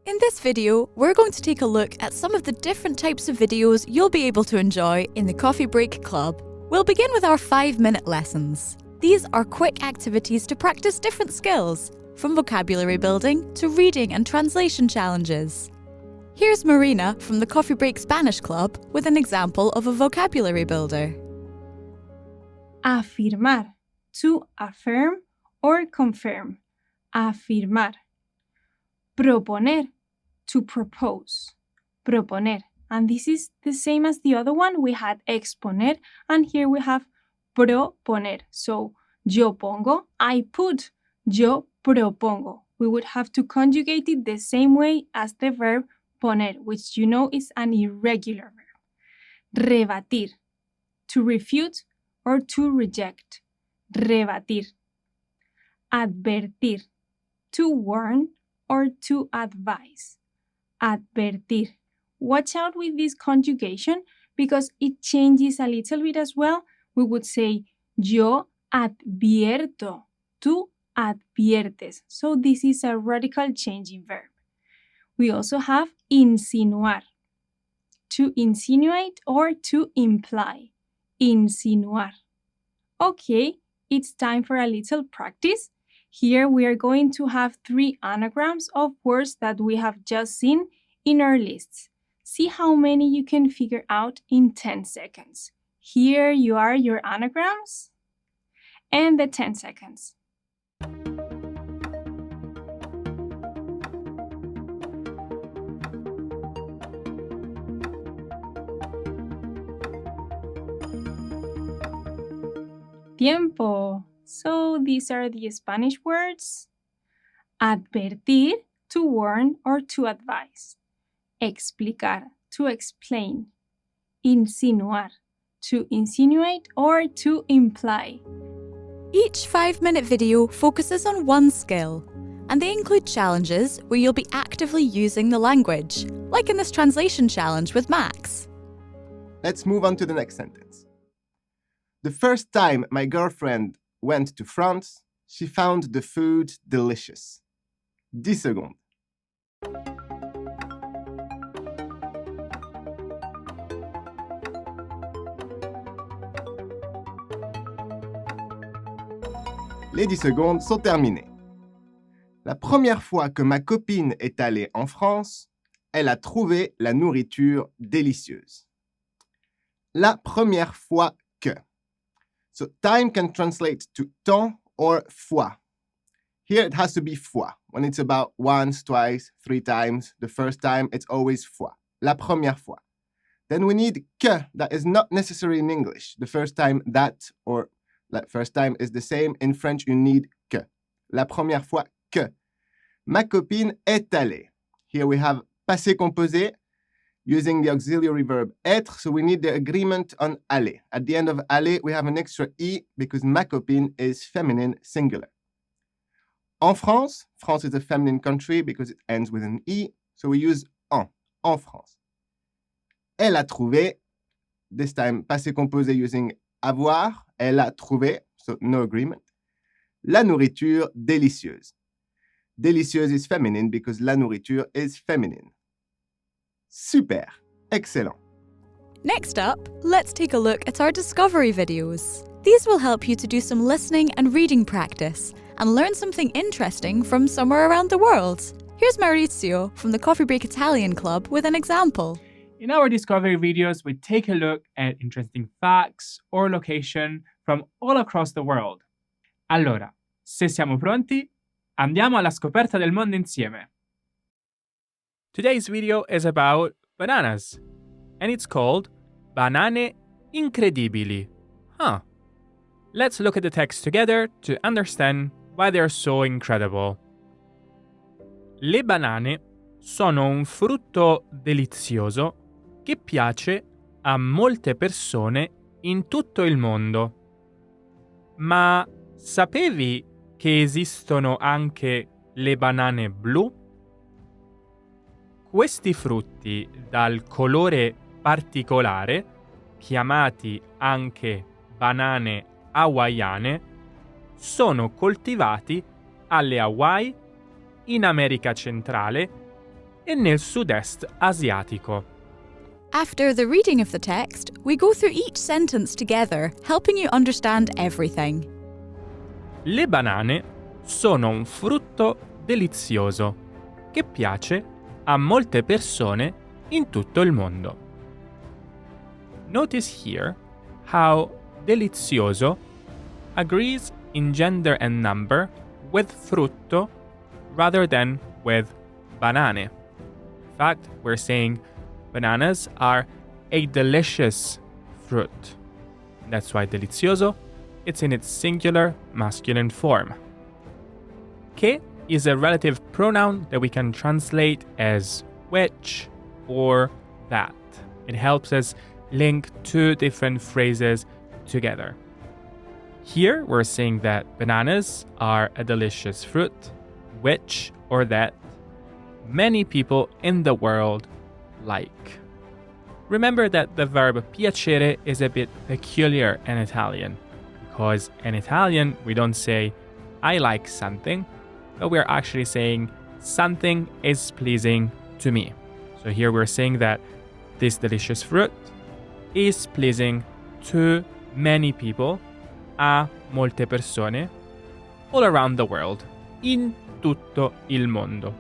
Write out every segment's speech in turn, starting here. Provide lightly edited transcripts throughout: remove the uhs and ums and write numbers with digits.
In this video, we're going to take a look at some of the different types of videos you'll be able to enjoy in the Coffee Break Club. We'll begin with our 5-minute lessons. These are quick activities to practice different skills, from vocabulary building to reading and translation challenges. Here's Marina from the Coffee Break Spanish Club with an example of a vocabulary builder. Afirmar, to affirm or confirm. Afirmar. Proponer, to propose. Proponer. And this is the same as the other one. We had exponer, and here we have proponer. So, yo pongo, I put. Yo propongo. We would have to conjugate it the same way as the verb poner, which you know is an irregular verb. Rebatir, to refute or to reject. Rebatir. Advertir, to warn or to advise. Advertir. Watch out with this conjugation because it changes a little bit as well. We would say, yo advierto, tú adviertes. So this is a radical change in verb. We also have insinuar, to insinuate or to imply. Insinuar. Okay, it's time for a little practice. Here we are going to have 3 anagrams of words that we have just seen in our lists. See how many you can figure out in 10 seconds. Here you are, your anagrams, and the 10 seconds. Tiempo. So these are the Spanish words. Advertir, to warn or to advise. Explicar, to explain. Insinuar, to insinuate or to imply. Each 5-minute video focuses on one skill, and they include challenges where you'll be actively using the language, like in this translation challenge with Max. Let's move on to the next sentence. The first time my girlfriend went to France, she found the food delicious. 10 secondes. Les 10 secondes sont terminées. La première fois que ma copine est allée en France, elle a trouvé la nourriture délicieuse. La première fois que. So time can translate to temps or fois. Here it has to be fois. When it's about once, twice, 3 times, the first time, it's always fois. La première fois. Then we need que, that is not necessary in English. The first time that or the first time is the same. In French, you need que. La première fois que. Ma copine est allée. Here we have passé composé using the auxiliary verb être, so we need the agreement on aller. At the end of aller, we have an extra i because ma copine is feminine singular. En France, France is a feminine country because it ends with an i, so we use en France. Elle a trouvé, this time passé composé using avoir, elle a trouvé, so no agreement. La nourriture délicieuse. Délicieuse is feminine because la nourriture is feminine. Super! Excellent! Next up, let's take a look at our discovery videos. These will help you to do some listening and reading practice and learn something interesting from somewhere around the world. Here's Maurizio from the Coffee Break Italian Club with an example. In our discovery videos, we take a look at interesting facts or location from all across the world. Allora, se siamo pronti, andiamo alla scoperta del mondo insieme. Today's video is about bananas, and it's called Banane Incredibili. Let's look at the text together to understand why they are so incredible. Le banane sono un frutto delizioso che piace a molte persone in tutto il mondo. Ma sapevi che esistono anche le banane blu? Questi frutti dal colore particolare, chiamati anche banane hawaiane, sono coltivati alle Hawaii, in America centrale e nel sud-est asiatico. After the reading of the text, we go through each sentence together, helping you understand everything. Le banane sono un frutto delizioso che piace a molte persone in tutto il mondo. Notice here how delizioso agrees in gender and number with frutto rather than with banane. In fact, we're saying bananas are a delicious fruit. That's why delizioso, it's in its singular masculine form. Che is a relative pronoun that we can translate as which or that. It helps us link two different phrases together. Here we're saying that bananas are a delicious fruit, which or that many people in the world like. Remember that the verb piacere is a bit peculiar in Italian, because in Italian we don't say I like something, but we're actually saying something is pleasing to me. So here we're saying that this delicious fruit is pleasing to many people, a molte persone, all around the world, in tutto il mondo.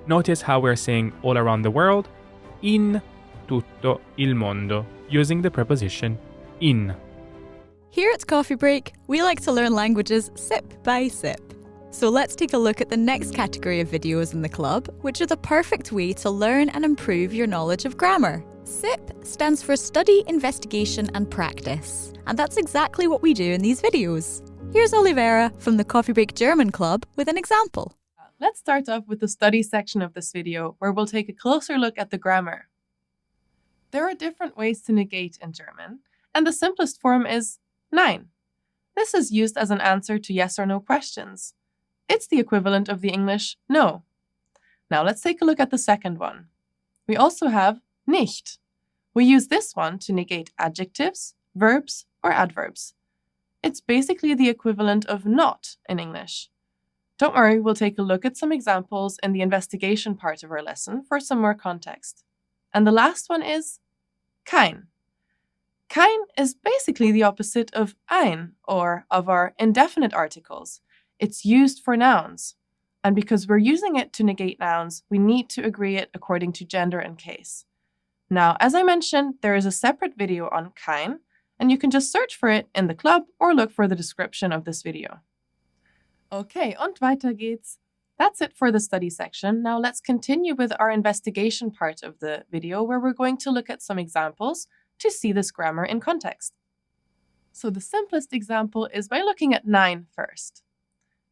Notice how we're saying all around the world, in tutto il mondo, using the preposition in. Here at Coffee Break, we like to learn languages sip by sip. So let's take a look at the next category of videos in the club, which are the perfect way to learn and improve your knowledge of grammar. SIP stands for Study, Investigation and Practice, and that's exactly what we do in these videos. Here's Olivera from the Coffee Break German Club with an example. Let's start off with the study section of this video, where we'll take a closer look at the grammar. There are different ways to negate in German, and the simplest form is nein. This is used as an answer to yes or no questions. It's the equivalent of the English no. Now let's take a look at the second one. We also have nicht. We use this one to negate adjectives, verbs, or adverbs. It's basically the equivalent of not in English. Don't worry, we'll take a look at some examples in the investigation part of our lesson for some more context. And the last one is kein. Kein is basically the opposite of ein, or of our indefinite articles. It's used for nouns. And because we're using it to negate nouns, we need to agree it according to gender and case. Now, as I mentioned, there is a separate video on kein, and you can just search for it in the club or look for the description of this video. Okay, und weiter geht's. That's it for the study section. Now let's continue with our investigation part of the video, where we're going to look at some examples to see this grammar in context. So the simplest example is by looking at nein first.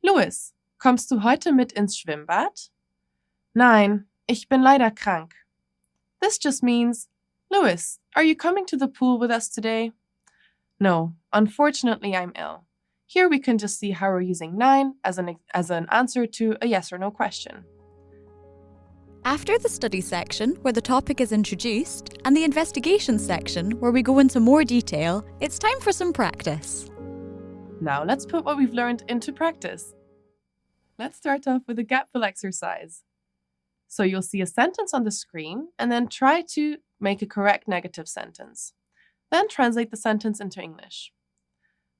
Louis, kommst du heute mit ins Schwimmbad? Nein, ich bin leider krank. This just means, Louis, are you coming to the pool with us today? No, unfortunately I'm ill. Here we can just see how we're using nein as an answer to a yes or no question. After the study section, where the topic is introduced, and the investigation section, where we go into more detail, it's time for some practice. Now let's put what we've learned into practice. Let's start off with a gap-fill exercise. So you'll see a sentence on the screen, and then try to make a correct negative sentence. Then translate the sentence into English.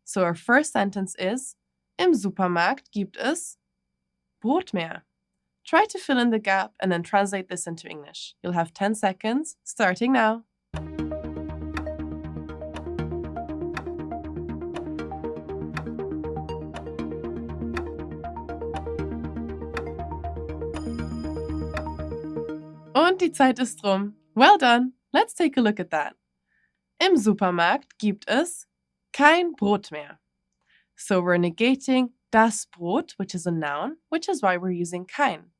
So our first sentence is, Im Supermarkt gibt es Brot mehr. Try to fill in the gap and then translate this into English. You'll have 10 seconds, starting now. Und die Zeit ist rum. Well done. Let's take a look at that. Im Supermarkt gibt es kein Brot mehr. So we're negating das Brot, which is a noun, which is why we're using kein.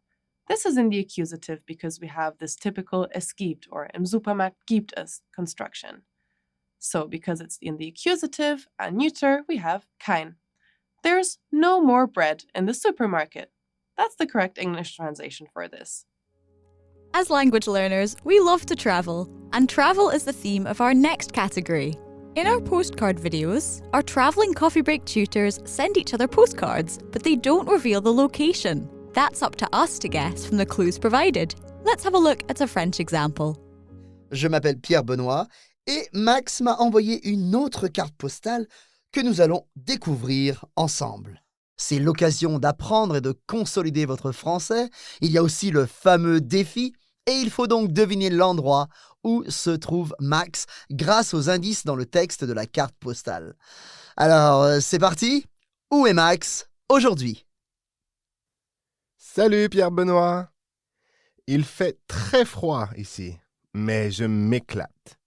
This is in the accusative because we have this typical es gibt, or im Supermarkt gibt es construction. So because it's in the accusative and neuter, we have kein. There's no more bread in the supermarket. That's the correct English translation for this. As language learners, we love to travel, and travel is the theme of our next category. In our postcard videos, our travelling coffee break tutors send each other postcards, but they don't reveal the location. That's up to us to guess from the clues provided. Let's have a look at a French example. Je m'appelle Pierre Benoît et Max m'a envoyé une autre carte postale que nous allons découvrir ensemble. C'est l'occasion d'apprendre et de consolider votre français. Il y a aussi le fameux défi et il faut donc deviner l'endroit où se trouve Max grâce aux indices dans le texte de la carte postale. Alors, c'est parti. Où est Max aujourd'hui? Salut Pierre-Benoît. Il fait très froid ici, mais je m'éclate.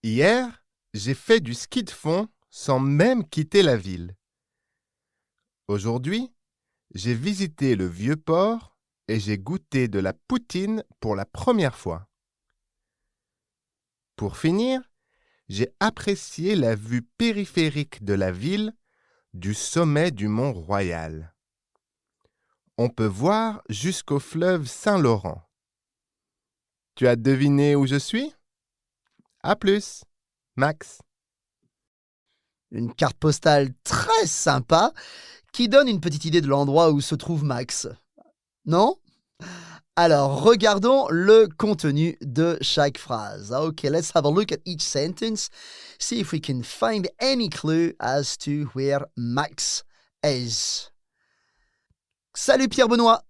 Hier, j'ai fait du ski de fond sans même quitter la ville. Aujourd'hui, j'ai visité le vieux port et j'ai goûté de la poutine pour la première fois. Pour finir, j'ai apprécié la vue périphérique de la ville du sommet du Mont Royal. On peut voir jusqu'au fleuve Saint-Laurent. Tu as deviné où je suis? À plus, Max. Une carte postale très sympa qui donne une petite idée de l'endroit où se trouve Max. Non? Alors, regardons le contenu de chaque phrase. Okay, let's have a look at each sentence. See if we can find any clue as to where Max is. Salut Pierre-Benoît.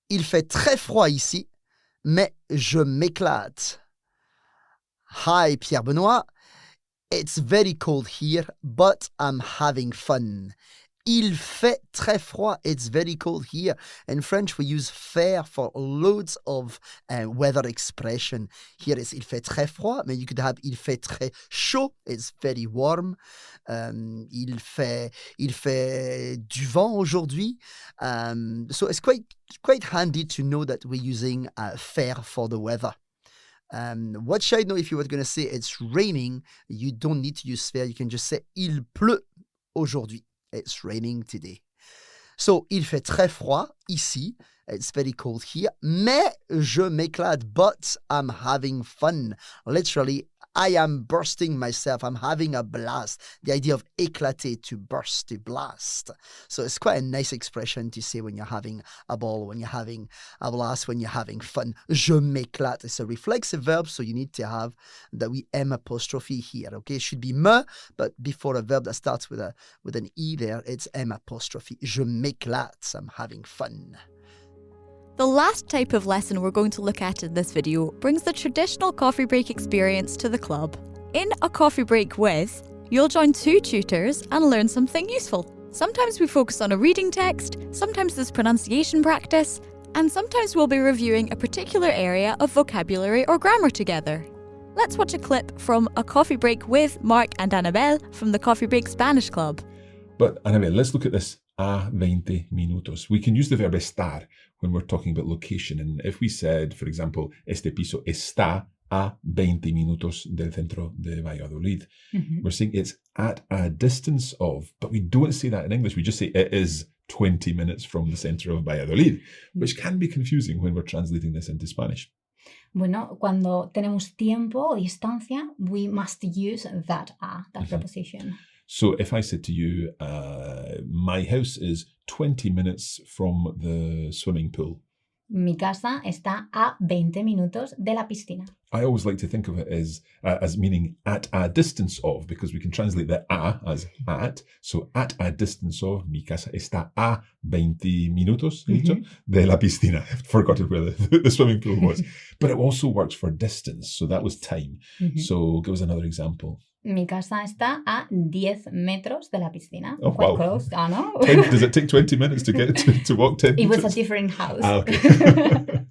Il fait très froid ici, mais je m'éclate. Hi Pierre-Benoît. It's very cold here, but I'm having fun. Il fait très froid. It's very cold here. In French, we use faire for loads of weather expression. Here is il fait très froid, but you could have il fait très chaud. It's very warm. Il fait du vent aujourd'hui. So it's quite handy to know that we're using faire for the weather. What should I know if you were going to say it's raining? You don't need to use faire. You can just say il pleut aujourd'hui. It's raining today. So, il fait très froid ici. It's very cold here. Mais je m'éclate, but I'm having fun. Literally, I am bursting myself. I'm having a blast. The idea of éclater, to burst, to blast. So it's quite a nice expression to say when you're having a ball, when you're having a blast, when you're having fun. Je m'éclate. It's a reflexive verb, so you need to have the M apostrophe here. Okay, it should be me, but before a verb that starts with an E there, it's M apostrophe. Je m'éclate. I'm having fun. The last type of lesson we're going to look at in this video brings the traditional coffee break experience to the club. In a coffee break with, you'll join two tutors and learn something useful. Sometimes we focus on a reading text, sometimes there's pronunciation practice, and sometimes we'll be reviewing a particular area of vocabulary or grammar together. Let's watch a clip from a coffee break with Mark and Annabelle from the Coffee Break Spanish Club. But Annabelle, let's look at this a 20 minutos. We can use the verb estar when we're talking about location. And if we said, for example, este piso está a 20 minutos del centro de Valladolid, we're saying it's at a distance of, but we don't say that in English. We just say it is 20 minutes from the centre of Valladolid, which can be confusing when we're translating this into Spanish. Bueno, cuando tenemos tiempo o distancia, we must use that preposition. So if I said to you, my house is 20 minutes from the swimming pool. Mi casa está a 20 minutos de la piscina. I always like to think of it as meaning at a distance of, because we can translate the a as at. So at a distance of, mi casa está a 20 minutos de la piscina. I've forgotten where the swimming pool was. But it also works for distance. So that was time. So give us another example. Mi casa está a 10 metros de la piscina. Oh, Quite wow. close, no? Does it take 20 minutes to get to walk 10 It meters? was a different house. Okay.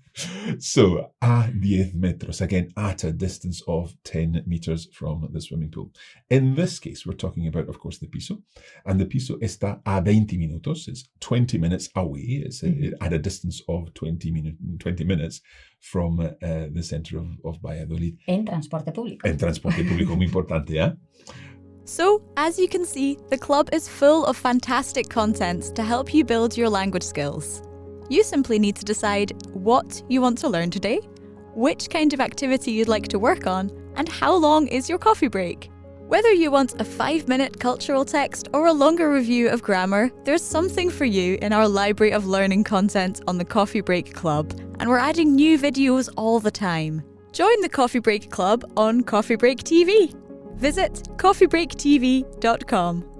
So, a 10 metros, again, at a distance of 10 meters from the swimming pool. In this case, we're talking about, of course, the piso. And the piso está a 20 minutos. It's 20 minutes away. It's at a distance of 20 minutes from the center of Valladolid. En transporte público. En transporte público, muy importante, ¿eh? So, as you can see, the club is full of fantastic contents to help you build your language skills. You simply need to decide what you want to learn today, which kind of activity you'd like to work on, and how long is your coffee break. Whether you want a 5-minute cultural text or a longer review of grammar, there's something for you in our library of learning content on the Coffee Break Club, and we're adding new videos all the time. Join the Coffee Break Club on Coffee Break TV. Visit coffeebreaktv.com.